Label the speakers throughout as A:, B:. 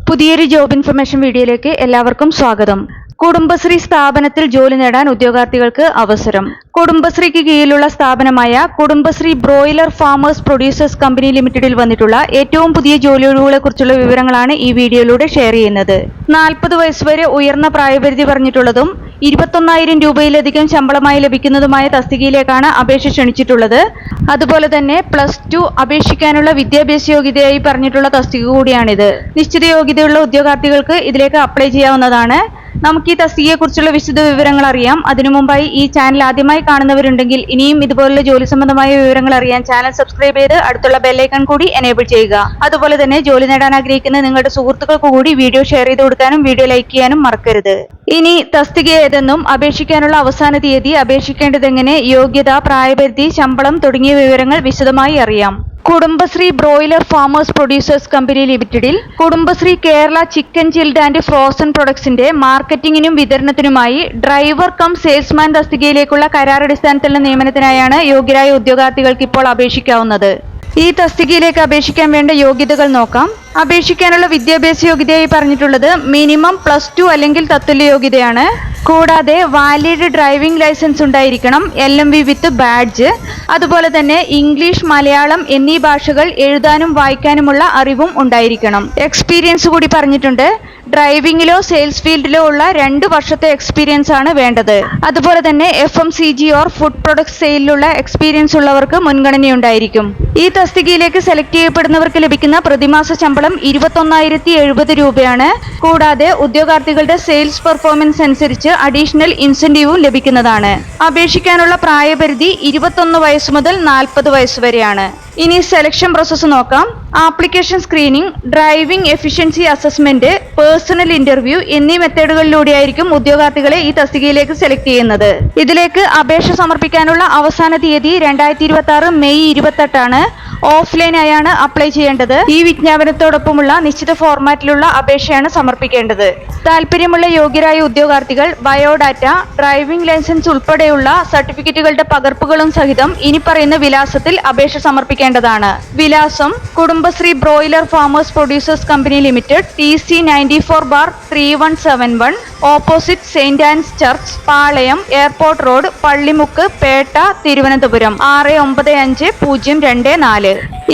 A: പുതിയൊരു job information വീഡിയോയിലേക്ക് എല്ലാവർക്കും സ്വാഗതം. കുടുംബശ്രീ സ്ഥാപനത്തിൽ ജോലി നേടാൻ ഉദ്യോഗാർത്ഥികൾക്ക് അവസരം. കുടുംബശ്രീക്ക് കീഴിലുള്ള സ്ഥാപനമായ Kudumbashree broiler farmers producers company ലിമിറ്റഡിൽ വന്നിട്ടുള്ള ഏറ്റവും പുതിയ ജോലിയൊഴിവുകളെ കുറിച്ചുള്ള വിവരങ്ങളാണ് ഈ വീഡിയോയിലൂടെ ഷെയർ ചെയ്യുന്നത്. 40 വയസ്സ് വരെ ഉയർന്ന പ്രായപരിധി പറഞ്ഞിട്ടുള്ളതും 21,000 രൂപയിലധികം ശമ്പളമായി ലഭിക്കുന്നതുമായ തസ്തികയിലേക്കാണ് അപേക്ഷ ക്ഷണിച്ചിട്ടുള്ളത്. അതുപോലെ തന്നെ +2 അപേക്ഷിക്കാനുള്ള വിദ്യാഭ്യാസ യോഗ്യതയായി പറഞ്ഞിട്ടുള്ള തസ്തിക കൂടിയാണിത്. നിശ്ചിത യോഗ്യതയുള്ള ഉദ്യോഗാർത്ഥികൾക്ക് ഇതിലേക്ക് അപ്ലൈ ചെയ്യാവുന്നതാണ്. നമുക്ക് ഈ തസ്തികയെക്കുറിച്ചുള്ള വിശദ വിവരങ്ങൾ അറിയാം. അതിനു മുമ്പായി ഈ ചാനൽ ആദ്യമായി കാണുന്നവരുണ്ടെങ്കിൽ ഇനിയും ഇതുപോലുള്ള ജോലി സംബന്ധമായ വിവരങ്ങൾ അറിയാൻ ചാനൽ സബ്സ്ക്രൈബ് ചെയ്ത് അടുത്തുള്ള ബെല്ലൈക്കൺ കൂടി എനേബിൾ ചെയ്യുക. അതുപോലെ തന്നെ ജോലി നേടാൻ ആഗ്രഹിക്കുന്ന നിങ്ങളുടെ സുഹൃത്തുക്കൾക്ക് കൂടി വീഡിയോ ഷെയർ ചെയ്ത് കൊടുക്കാനും വീഡിയോ ലൈക്ക് ചെയ്യാനും മറക്കരുത്. ഇനി തസ്തിക ഏതെന്നും അപേക്ഷിക്കാനുള്ള അവസാന തീയതി, അപേക്ഷിക്കേണ്ടതെങ്ങനെ, യോഗ്യത, പ്രായപരിധി, ശമ്പളം തുടങ്ങിയ വിവരങ്ങൾ വിശദമായി അറിയാം. Kudumbashree broiler farmers producers company ലിമിറ്റഡിൽ Kudumbashree Kerala chicken chilled and frozen പ്രൊഡക്ട്സിന്റെ മാർക്കറ്റിംഗിനും വിതരണത്തിനുമായി ഡ്രൈവർ കം സെയിൽസ്മാൻ തസ്തികയിലേക്കുള്ള കരാറടിസ്ഥാനത്തിലുള്ള നിയമനത്തിനായാണ് യോഗ്യരായ ഉദ്യോഗാർത്ഥികൾക്ക് ഇപ്പോൾ അപേക്ഷിക്കാവുന്നത്. ഈ തസ്തികയിലേക്ക് അപേക്ഷിക്കാൻ വേണ്ട യോഗ്യതകൾ നോക്കാം. അപേക്ഷിക്കാനുള്ള വിദ്യാഭ്യാസ യോഗ്യതയായി പറഞ്ഞിട്ടുള്ളത് മിനിമം +2 അല്ലെങ്കിൽ തത്തുല്യ യോഗ്യതയാണ്. കൂടാതെ വാലിഡ് ഡ്രൈവിംഗ് ലൈസൻസ് ഉണ്ടായിരിക്കണം, LMV വിത്ത് ബാഡ്ജ്. അതുപോലെ തന്നെ ഇംഗ്ലീഷ്, മലയാളം എന്നീ ഭാഷകൾ എഴുതാനും വായിക്കാനുമുള്ള അറിവും ഉണ്ടായിരിക്കണം. എക്സ്പീരിയൻസ് കൂടി പറഞ്ഞിട്ടുണ്ട്. ഡ്രൈവിംഗിലോ സെയിൽസ് ഫീൽഡിലോ ഉള്ള 2 വർഷത്തെ എക്സ്പീരിയൻസ് ആണ് വേണ്ടത്. അതുപോലെ തന്നെ FMCG ഓർ ഫുഡ് പ്രൊഡക്ട്സ് സെയിലുള്ള എക്സ്പീരിയൻസ് ഉള്ളവർക്ക് മുൻഗണനയുണ്ടായിരിക്കും. ഈ തസ്തികയിലേക്ക് സെലക്ട് ചെയ്യപ്പെടുന്നവർക്ക് ലഭിക്കുന്ന പ്രതിമാസ ശമ്പളം 21,070 രൂപയാണ്. കൂടാതെ ഉദ്യോഗാർത്ഥികളുടെ സെയിൽസ് പെർഫോമൻസ് അനുസരിച്ച് അഡീഷണൽ ഇൻസെന്റീവും ലഭിക്കുന്നതാണ്. അപേക്ഷിക്കാനുള്ള പ്രായപരിധി 21 വയസ്സ് മുതൽ 40 വയസ്സ് വരെയാണ്. ഇനി സെലക്ഷൻ പ്രോസസ്സ് നോക്കാം. Application screening, driving efficiency assessment, personal interview എന്നീ മെത്തേഡുകളിലൂടെയായിരിക്കും ഉദ്യോഗാർത്ഥികളെ ഈ തസ്തികയിലേക്ക് സെലക്ട് ചെയ്യുന്നത്. ഇതിലേക്ക് അപേക്ഷ സമർപ്പിക്കാനുള്ള അവസാന തീയതി 2026 മെയ് 28 ആണ്. ഓഫ്ലൈനായാണ് അപ്ലൈ ചെയ്യേണ്ടത്. ഈ വിജ്ഞാപനത്തോടൊപ്പമുള്ള നിശ്ചിത ഫോർമാറ്റിലുള്ള അപേക്ഷയാണ് സമർപ്പിക്കേണ്ടത്. താല്പര്യമുള്ള യോഗ്യരായ ഉദ്യോഗാർത്ഥികൾ ബയോഡാറ്റ, ഡ്രൈവിംഗ് ലൈസൻസ് ഉൾപ്പെടെയുള്ള സർട്ടിഫിക്കറ്റുകളുടെ പകർപ്പുകളും സഹിതം ഇനി പറയുന്ന വിലാസത്തിൽ അപേക്ഷ സമർപ്പിക്കേണ്ടതാണ്. വിലാസം: Kudumbashree broiler farmers producers company limited, TC 94/3171, opposite saint Anne's church, Palayam, airport road, Pallimukku, Pettah, Thiruvananthapuram 695024.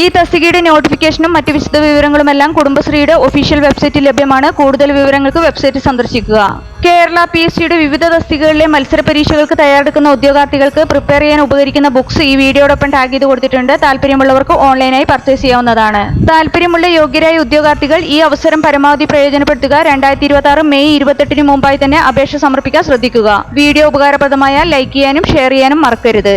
A: ഈ തസ്തികയുടെ നോട്ടിഫിക്കേഷനും മറ്റ് വിശദ വിവരങ്ങളുമെല്ലാം കുടുംബശ്രീയുടെ ഒഫീഷ്യൽ വെബ്സൈറ്റിൽ ലഭ്യമാണ്. കൂടുതൽ വിവരങ്ങൾക്ക് വെബ്സൈറ്റ് സന്ദർശിക്കുക. കേരള PSCയുടെ വിവിധ തസ്തികകളിലെ മത്സര പരീക്ഷകൾക്ക് തയ്യാറെടുക്കുന്ന ഉദ്യോഗാർത്ഥികൾക്ക് പ്രിപ്പയർ ചെയ്യാൻ ഉപകരിക്കുന്ന ബുക്സ് ഈ വീഡിയോടൊപ്പം ടാഗ് ചെയ്ത് കൊടുത്തിട്ടുണ്ട്. താല്പര്യമുള്ളവർക്ക് ഓൺലൈനായി പർച്ചേസ് ചെയ്യാവുന്നതാണ്. താല്പര്യമുള്ള യോഗ്യരായ ഉദ്യോഗാർത്ഥികൾ ഈ അവസരം പരമാവധി പ്രയോജനപ്പെടുത്തുക. 2026 മെയ് 28 മുമ്പായി തന്നെ അപേക്ഷ സമർപ്പിക്കാൻ ശ്രദ്ധിക്കുക. വീഡിയോ ഉപകാരപ്രദമായാൽ ലൈക്ക് ചെയ്യാനും ഷെയർ ചെയ്യാനും മറക്കരുത്.